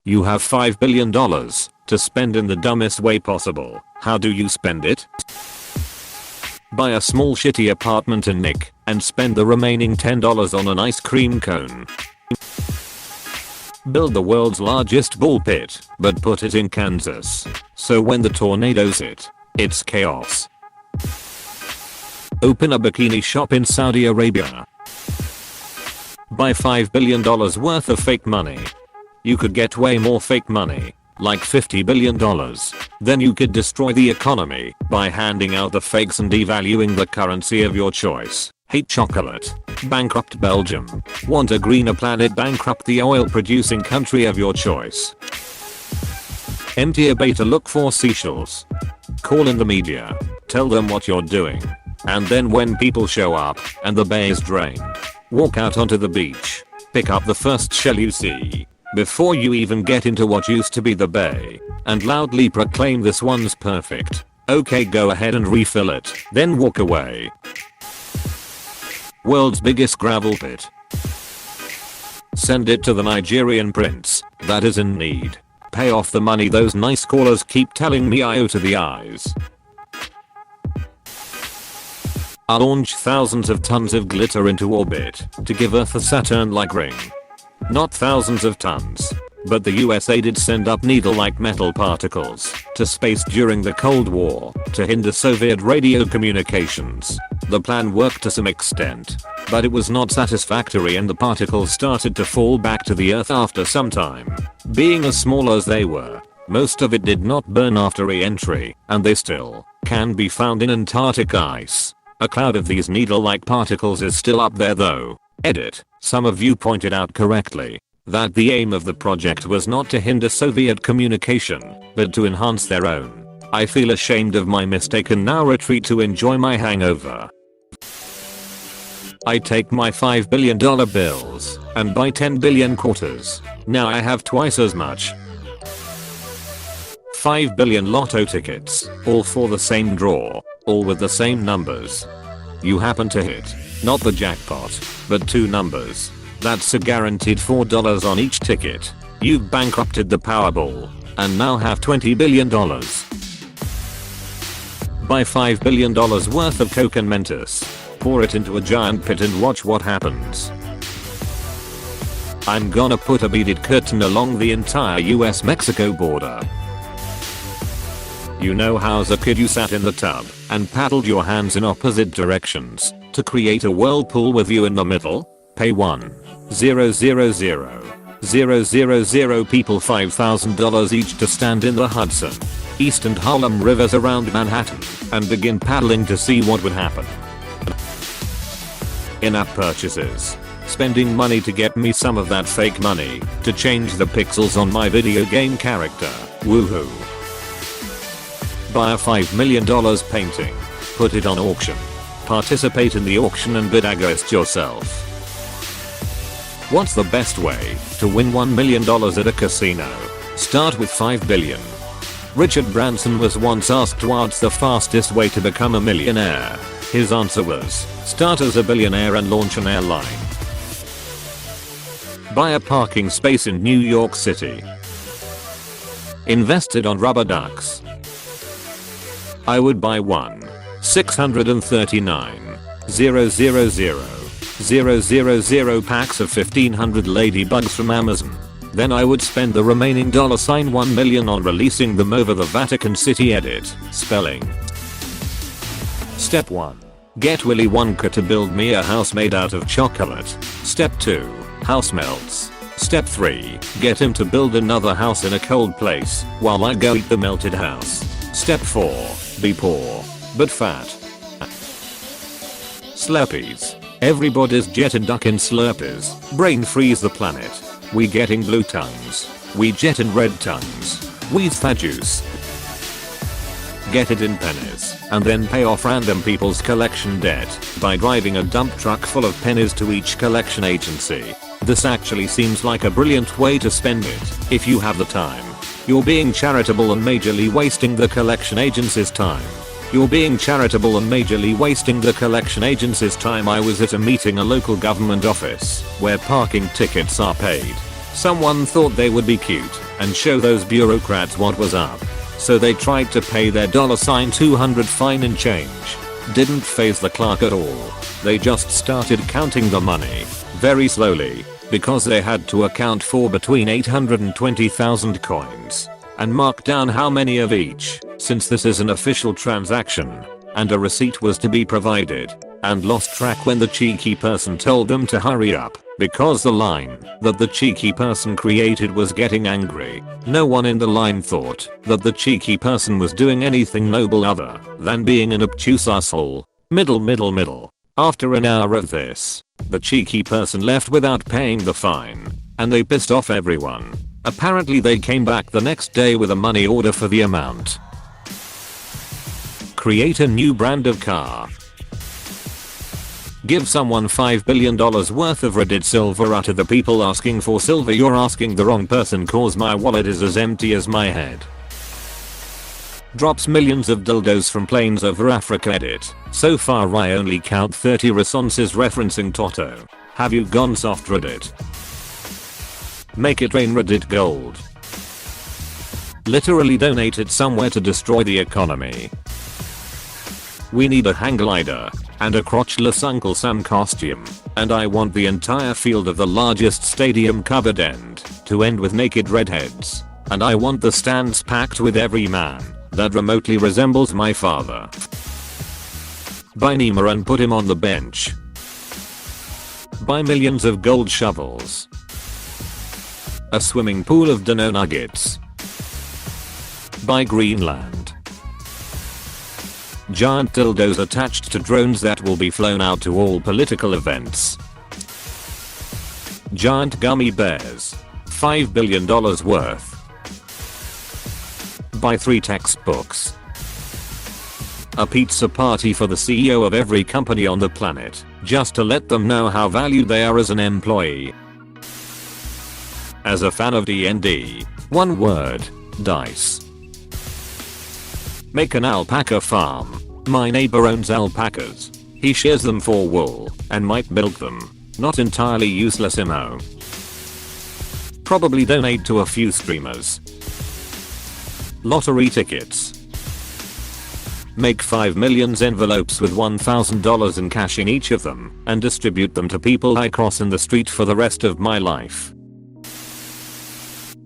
You have $5 billion to spend in the dumbest way possible. How do you spend it? Buy a small shitty apartment in Nick and spend the remaining $10 on an ice cream cone. Build the world's largest ball pit, but put it in Kansas. So when the tornadoes hit, it's chaos. Open a bikini shop in Saudi Arabia. Buy $5 billion worth of fake money. You could get way more fake money, like $50 billion. Then you could destroy the economy by handing out the fakes and devaluing the currency of your choice. Hate chocolate? Bankrupt Belgium. Want a greener planet? Bankrupt the oil producing country of your choice. Empty a bay to look for seashells. Call in the media. Tell them what you're doing. And then when people show up and the bay is drained, walk out onto the beach. Pick up the first shell you see before you even get into what used to be the bay, and loudly proclaim this one's perfect. Okay, go ahead and refill it, then walk away. World's biggest gravel pit. Send it to the Nigerian prince that is in need. Pay off the money those nice callers keep telling me I owe to the eyes. I'll launch thousands of tons of glitter into orbit to give Earth a Saturn-like ring. Not thousands of tons, but the USA did send up needle-like metal particles to space during the Cold War to hinder Soviet radio communications. The plan worked to some extent, but it was not satisfactory and the particles started to fall back to the Earth after some time. Being as small as they were, most of it did not burn after re-entry, and they still can be found in Antarctic ice. A cloud of these needle-like particles is still up there though. Edit. Some of you pointed out correctly that the aim of the project was not to hinder Soviet communication, but to enhance their own. I feel ashamed of my mistake and now retreat to enjoy my hangover. I take my $5 billion bills and buy 10 billion quarters. Now I have twice as much. 5 billion lotto tickets, all for the same draw, all with the same numbers. You happen to hit, not the jackpot, but 2 numbers. That's a guaranteed $4 on each ticket. You've bankrupted the Powerball and now have $20 billion. Buy $5 billion worth of Coke and Mentos. Pour it into a giant pit and watch what happens. I'm gonna put a beaded curtain along the entire US-Mexico border. You know how as a kid you sat in the tub and paddled your hands in opposite directions to create a whirlpool with you in the middle? Pay 1,000,000 people $5,000 each to stand in the Hudson, East and Harlem rivers around Manhattan and begin paddling to see what would happen. In-app purchases. Spending money to get me some of that fake money to change the pixels on my video game character. Woohoo. Buy a $5 million painting. Put it on auction. Participate in the auction and bid against yourself. What's the best way to win $1 million at a casino? Start with $5 billion. Richard Branson was once asked what's the fastest way to become a millionaire. His answer was, start as a billionaire and launch an airline. Buy a parking space in New York City. Invested on rubber ducks. I would buy 1,639,000 packs of 1,500 ladybugs from Amazon. Then I would spend the remaining $1 million on releasing them over the Vatican City. Edit. Spelling. Step 1. Get Willy Wonka to build me a house made out of chocolate. Step 2. House melts. Step 3. Get him to build another house in a cold place while I go eat the melted house. Step 4. Be poor, but fat. Slurpees. Everybody's jet and duck in Slurpees. Brain freeze the planet. We getting blue tongues. We jet and red tongues. We fat juice. Get it in pennies and then pay off random people's collection debt by driving a dump truck full of pennies to each collection agency. This actually seems like a brilliant way to spend it if you have the time. You're being charitable and majorly wasting the collection agency's time. You're being charitable and majorly wasting the collection agency's time. I was at a meeting, a local government office, where parking tickets are paid. Someone thought they would be cute and show those bureaucrats what was up. So they tried to pay their $200 fine and change. Didn't faze the clerk at all. They just started counting the money, very slowly, because they had to account for between 800 and 20,000 coins, and mark down how many of each, since this is an official transaction, and a receipt was to be provided, and lost track when the cheeky person told them to hurry up, because the line that the cheeky person created was getting angry. No one in the line thought that the cheeky person was doing anything noble other than being an obtuse asshole. Middle. After an hour of this, the cheeky person left without paying the fine, and they pissed off everyone. Apparently they came back the next day with a money order for the amount. Create a new brand of car. Give someone $5 billion worth of Reddit silver to the people asking for silver. You're asking the wrong person cause my wallet is as empty as my head. Drops millions of dildos from planes over Africa. Edit. So far I only count 30 responses referencing Toto. Have you gone soft Reddit? Make it rain Reddit gold. Literally donate it somewhere to destroy the economy. We need a hang glider and a crotchless Uncle Sam costume, and I want the entire field of the largest stadium covered end to end with naked redheads, and I want the stands packed with every man that remotely resembles my father. Buy Nima and put him on the bench. Buy millions of gold shovels. A swimming pool of Dino nuggets. Buy Greenland. Giant dildos attached to drones that will be flown out to all political events. Giant gummy bears. $5 billion worth. Buy 3 textbooks. A pizza party for the CEO of every company on the planet, just to let them know how valued they are as an employee. As a fan of D&D, one word, dice. Make an alpaca farm. My neighbor owns alpacas. He shears them for wool and might milk them. Not entirely useless MO. Probably donate to a few streamers. Lottery tickets. Make 5 million envelopes with $1,000 in cash in each of them and distribute them to people I cross in the street for the rest of my life.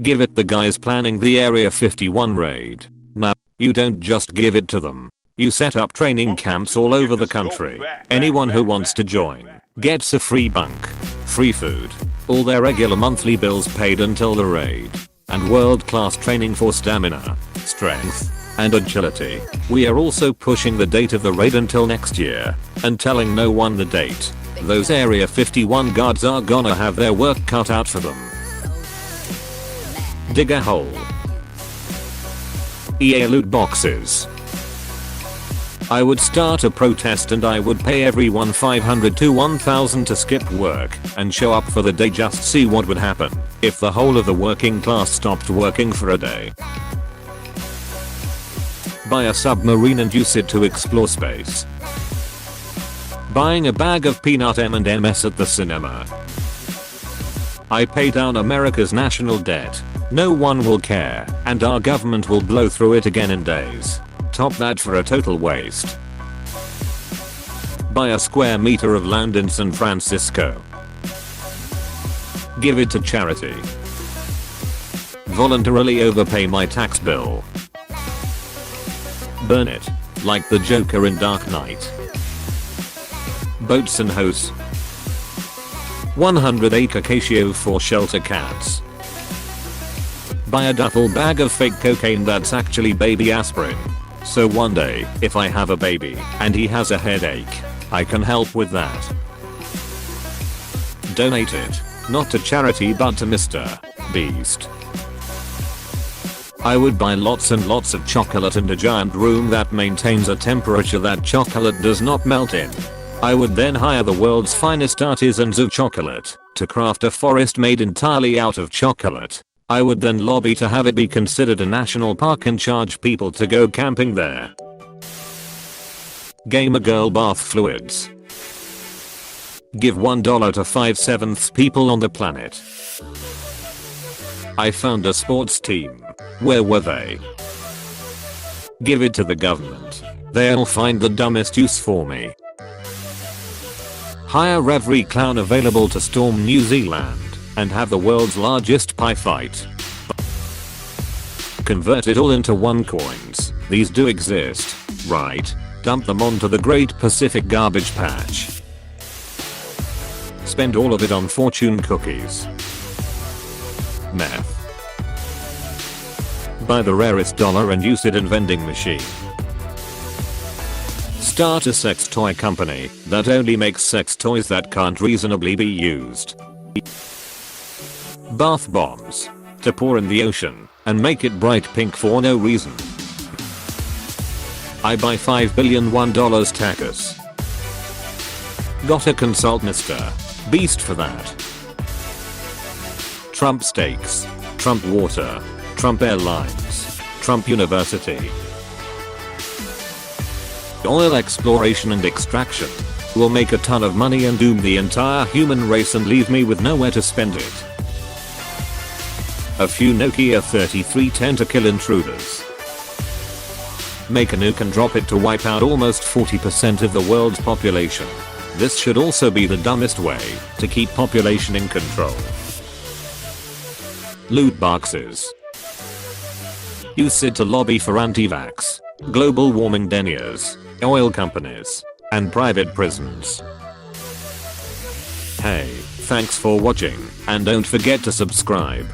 Give it the guys planning the Area 51 raid. Now, you don't just give it to them. You set up training camps all over the country. Anyone who wants to join gets a free bunk, free food, all their regular monthly bills paid until the raid, and world-class training for stamina, strength, and agility. We are also pushing the date of the raid until next year, and telling no one the date. Those Area 51 guards are gonna have their work cut out for them. Dig a hole. EA loot boxes. I would start a protest and I would pay everyone $500 to $1,000 to skip work and show up for the day, just see what would happen if the whole of the working class stopped working for a day. Buy a submarine and use it to explore space. Buying a bag of peanut M&Ms at the cinema. I pay down America's national debt. No one will care, and our government will blow through it again in days. Top that for a total waste. Buy a square meter of land in San Francisco. Give it to charity. Voluntarily overpay my tax bill. Burn it, like the Joker in Dark Knight. Boats and hose. 100-acre Casio for shelter cats. Buy a duffel bag of fake cocaine that's actually baby aspirin. So one day, if I have a baby and he has a headache, I can help with that. Donate it, not to charity but to Mr. Beast. I would buy lots and lots of chocolate and a giant room that maintains a temperature that chocolate does not melt in. I would then hire the world's finest artisans of chocolate to craft a forest made entirely out of chocolate. I would then lobby to have it be considered a national park and charge people to go camping there. Gamer girl bath fluids. Give $1 to 5/7 people on the planet. I found a sports team. Where were they? Give it to the government. They'll find the dumbest use for me. Hire every clown available to storm New Zealand and have the world's largest pie fight. Convert it all into OneCoins. These do exist, right? Dump them onto the Great Pacific Garbage Patch. Spend all of it on fortune cookies. Meth. Buy the rarest dollar and use it in vending machine. Start a sex toy company that only makes sex toys that can't reasonably be used. Bath bombs. To pour in the ocean and make it bright pink for no reason. I buy $5 billion $1 tacos. Gotta consult Mr. Beast for that. Trump steaks. Trump water. Trump Airlines. Trump University. Oil exploration and extraction will make a ton of money and doom the entire human race and leave me with nowhere to spend it. A few Nokia 3310 to kill intruders. Make a nuke and drop it to wipe out almost 40% of the world's population. This should also be the dumbest way to keep population in control. Loot boxes. Use it to lobby for anti-vax, global warming deniers, oil companies, and private prisons. Hey, thanks for watching, and don't forget to subscribe.